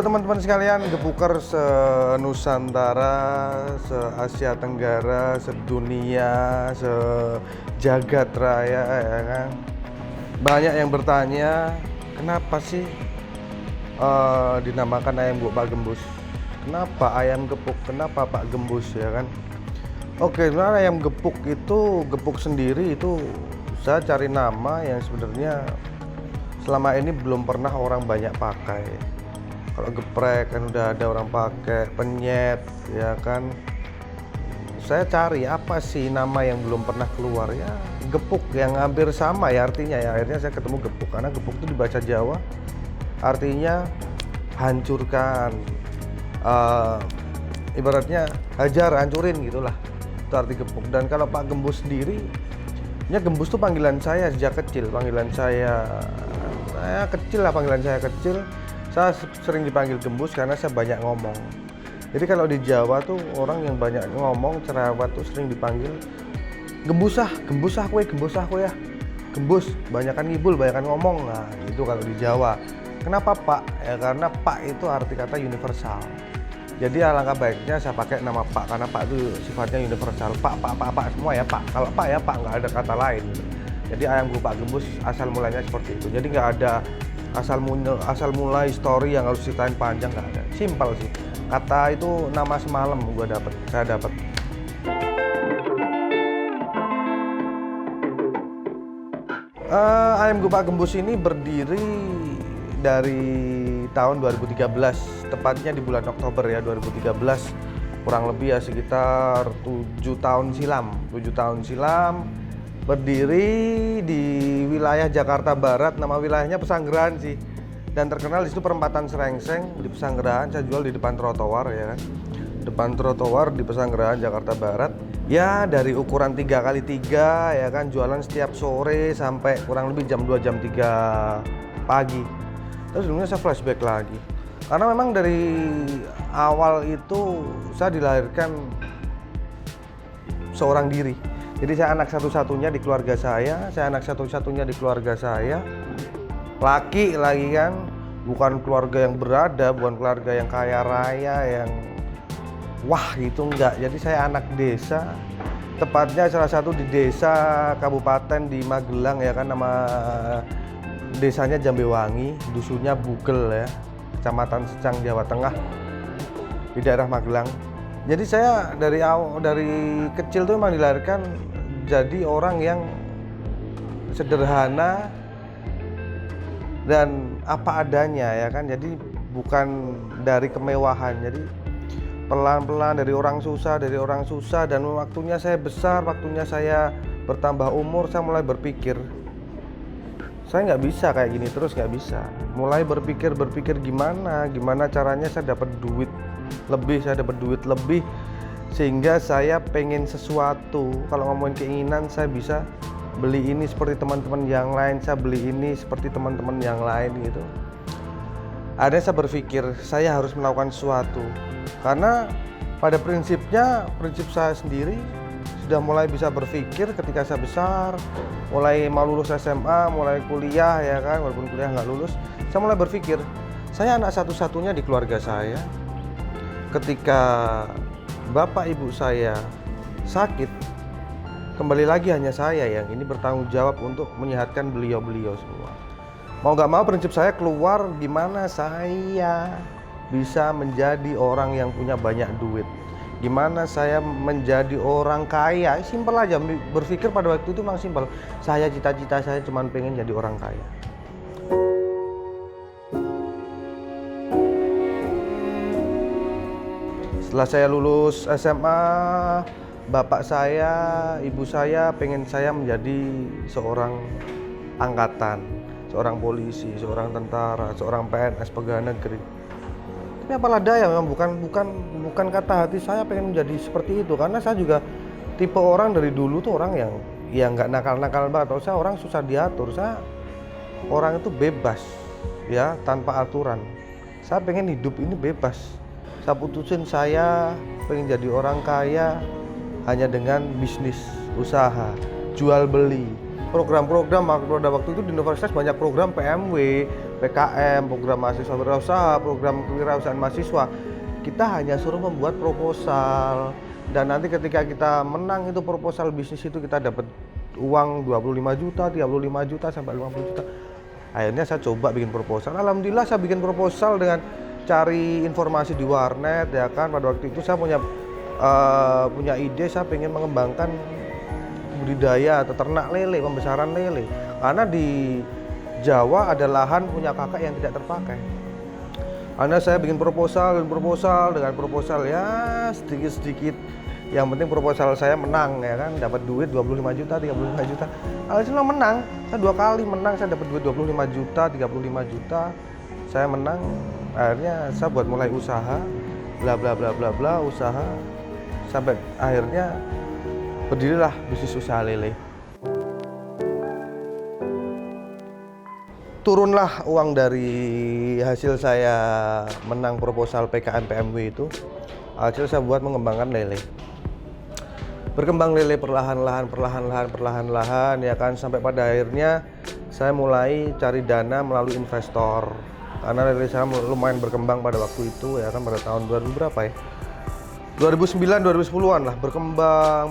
Halo teman-teman sekalian, Gepukers se-Nusantara, se-Asia Tenggara, sedunia, sejagat raya ya kan. Banyak yang bertanya, kenapa sih dinamakan ayam Pak Gembus? Kenapa ayam gepuk? Kenapa Pak Gembus ya kan? Oke, sebenarnya ayam gepuk itu, gepuk sendiri itu saya cari nama yang sebenarnya selama ini belum pernah orang banyak pakai. Kalau geprek kan udah ada orang pakai, penyet ya kan. Saya cari apa sih nama yang belum pernah keluar ya, gepuk yang hampir sama ya artinya ya. Akhirnya saya ketemu gepuk karena gepuk itu dibaca Jawa artinya hancurkan, ibaratnya hajar, hancurin gitulah. Itu arti gepuk. Dan kalau Pak Gembus sendiri, ya Gembus tuh panggilan saya sejak kecil, panggilan saya kecil lah, panggilan saya kecil. Saya sering dipanggil Gembus karena saya banyak ngomong. Jadi kalau di Jawa tuh orang yang banyak ngomong, cerewet tuh sering dipanggil Gembus ah kue, Gembus ah kue ya. Gembus, banyakan ngibul, banyakan ngomong. Nah, itu kalau di Jawa. Kenapa Pak? Ya karena Pak itu arti kata universal. Jadi alangkah baiknya saya pakai nama Pak karena Pak itu sifatnya universal. Pak semua ya Pak. Kalau Pak ya Pak, nggak ada kata lain. Jadi ayam Pak Gembus asal mulanya seperti itu. Jadi nggak ada asal mulai story yang harus ceritain panjang, nggak ada. Simpel sih. Kata itu nama semalam saya dapat. Ayam Pak Gembus ini berdiri dari tahun 2013, tepatnya di bulan Oktober ya 2013, kurang lebih ya sekitar 7 tahun silam. Berdiri di wilayah Jakarta Barat, nama wilayahnya Pesanggerahan sih. Dan terkenal di situ perempatan Serengseng di Pesanggerahan. Saya jual di depan trotoar ya kan. Depan trotoar di Pesanggerahan Jakarta Barat. Ya dari ukuran 3x3 ya kan, jualan setiap sore sampai kurang lebih jam 2 jam 3 pagi. Terus sebelumnya saya flashback lagi. Karena memang dari awal itu saya dilahirkan seorang diri. Jadi saya anak satu-satunya di keluarga saya, laki lagi kan, bukan keluarga yang berada, bukan keluarga yang kaya raya, yang wah gitu enggak. Jadi saya anak desa, tepatnya salah satu di desa kabupaten di Magelang ya kan, nama desanya Jambewangi, dusunnya Bugel ya, Kecamatan Secang, Jawa Tengah, di daerah Magelang. Jadi saya dari kecil tuh memang dilahirkan jadi orang yang sederhana dan apa adanya ya kan. Jadi bukan dari kemewahan. Jadi pelan-pelan dari orang susah dan waktunya saya besar, waktunya saya bertambah umur, saya mulai berpikir saya nggak bisa kayak gini terus, nggak bisa. Mulai berpikir gimana caranya saya dapat duit lebih sehingga saya pengen sesuatu. Kalau ngomongin keinginan, saya bisa beli ini seperti teman-teman yang lain, saya beli ini seperti teman-teman yang lain gitu. Akhirnya saya berpikir saya harus melakukan sesuatu karena pada prinsip saya sendiri sudah mulai bisa berpikir ketika saya besar, mulai mau lulus SMA, mulai kuliah ya kan, walaupun kuliah nggak lulus, saya mulai berpikir saya anak satu-satunya di keluarga saya. Ketika bapak ibu saya sakit, kembali lagi hanya saya yang ini bertanggung jawab untuk menyehatkan beliau semua. Mau nggak mau prinsip saya keluar, gimana saya bisa menjadi orang yang punya banyak duit, gimana saya menjadi orang kaya. Simpel aja, berpikir pada waktu itu memang simpel. Cita-cita saya cuma pengen jadi orang kaya. Setelah saya lulus SMA, bapak saya, ibu saya pengen saya menjadi seorang angkatan, seorang polisi, seorang tentara, seorang PNS, pegawai negeri. Tapi apalah daya, memang bukan kata hati saya pengen menjadi seperti itu. Karena saya juga tipe orang dari dulu tuh orang yang nggak nakal-nakal banget. Atau saya orang susah diatur. Saya orang itu bebas, ya tanpa aturan. Saya pengen hidup ini bebas. Saya putusin saya pengen jadi orang kaya hanya dengan bisnis, usaha, jual beli, program-program. Pada waktu itu di universitas banyak program PMW, PKM, program mahasiswa berwirausaha, program kewirausahaan mahasiswa. Kita hanya suruh membuat proposal, dan nanti ketika kita menang itu proposal bisnis itu kita dapat uang 25 juta, 35 juta sampai 50 juta. Akhirnya saya coba bikin proposal. Alhamdulillah saya bikin proposal dengan cari informasi di warnet ya kan. Pada waktu itu saya punya ide, saya pengen mengembangkan budidaya atau ternak lele, pembesaran lele. Karena di Jawa ada lahan punya kakak yang tidak terpakai. Karena saya bikin proposal dengan proposal ya sedikit-sedikit. Yang penting proposal saya menang ya kan, dapat duit 25 juta, 35 juta. Alhamdulillah menang. Saya 2 kali menang, saya dapat duit 25 juta, 35 juta. Saya menang. Akhirnya saya buat mulai usaha, bla bla bla bla bla, usaha sampai akhirnya berdirilah bisnis usaha lele. Turunlah uang dari hasil saya menang proposal PKM PMW itu. Hasil saya buat mengembangkan lele. Berkembang lele perlahan-lahan ya kan, sampai pada akhirnya saya mulai cari dana melalui investor. Karena lele saya lumayan berkembang pada waktu itu ya kan, pada tahun 2000 berapa ya? 2009 2010-an lah,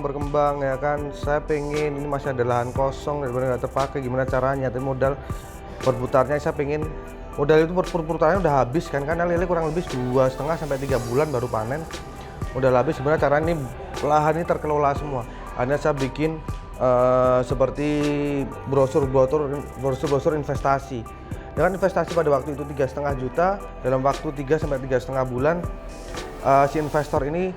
berkembang ya kan. Saya pengen, ini masih ada lahan kosong dan nggak terpakai, gimana caranya? Tapi modal berputarnya saya pengen, modal itu perputarannya udah habis kan, karena lele kurang lebih 2,5 sampai 3 bulan baru panen. Udah habis, sebenarnya cara ini lahan ini terkelola semua. Akhirnya saya bikin seperti brosur investasi. Dengan investasi pada waktu itu 3,5 juta, dalam waktu 3 sampai 3,5 bulan si investor ini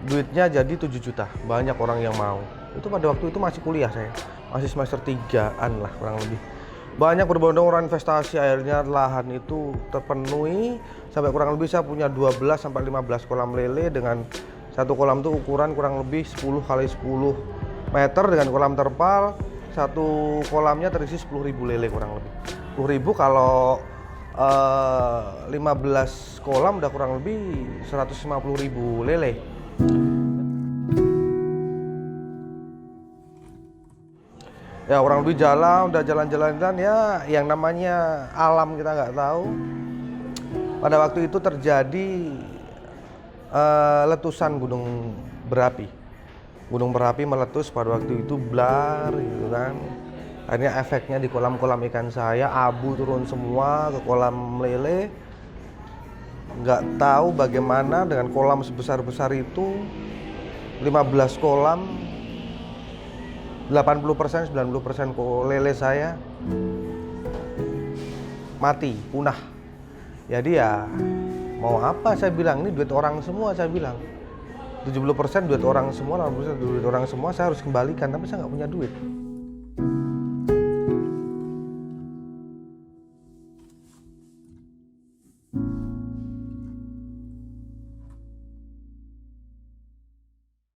duitnya jadi 7 juta. Banyak orang yang mau. Itu pada waktu itu masih kuliah saya, masih semester 3-an lah kurang lebih. Banyak berbondong-bondong investasi, akhirnya lahan itu terpenuhi sampai kurang lebih saya punya 12 sampai 15 kolam lele, dengan satu kolam itu ukuran kurang lebih 10 kali 10 meter dengan kolam terpal. Satu kolamnya terisi 10.000 lele kurang lebih. 10.000 kalau 15 kolam udah kurang lebih 150.000 lele. Ya orang lebih udah jalan-jalan ya, yang namanya alam kita nggak tahu. Pada waktu itu terjadi letusan gunung berapi. Gunung berapi meletus pada waktu itu, blar gitu kan. Akhirnya efeknya di kolam-kolam ikan saya, abu turun semua ke kolam lele. Nggak tahu bagaimana dengan kolam sebesar-besar itu, 15 kolam, 80% 90% lele saya mati, punah. Jadi ya mau apa, saya bilang ini duit orang semua, saya bilang 70% duit orang semua, 80% duit orang semua, saya harus kembalikan, tapi saya nggak punya duit.